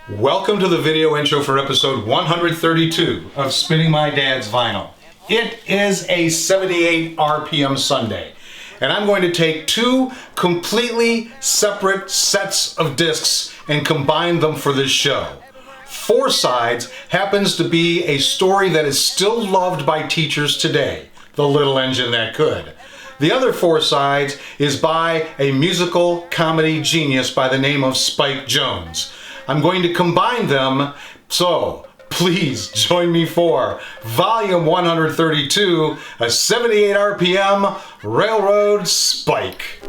Welcome to the video intro for episode 132 of Spinning My Dad's Vinyl. It is a 78 RPM Sunday, and I'm going to take two completely separate sets of discs and combine them for this show. Four Sides happens to be a story that is still loved by teachers today, The Little Engine That Could. The other Four Sides is by a musical comedy genius by the name of Spike Jonze. I'm going to combine them, so please join me for Volume 132, a 78 RPM Railroad Spike.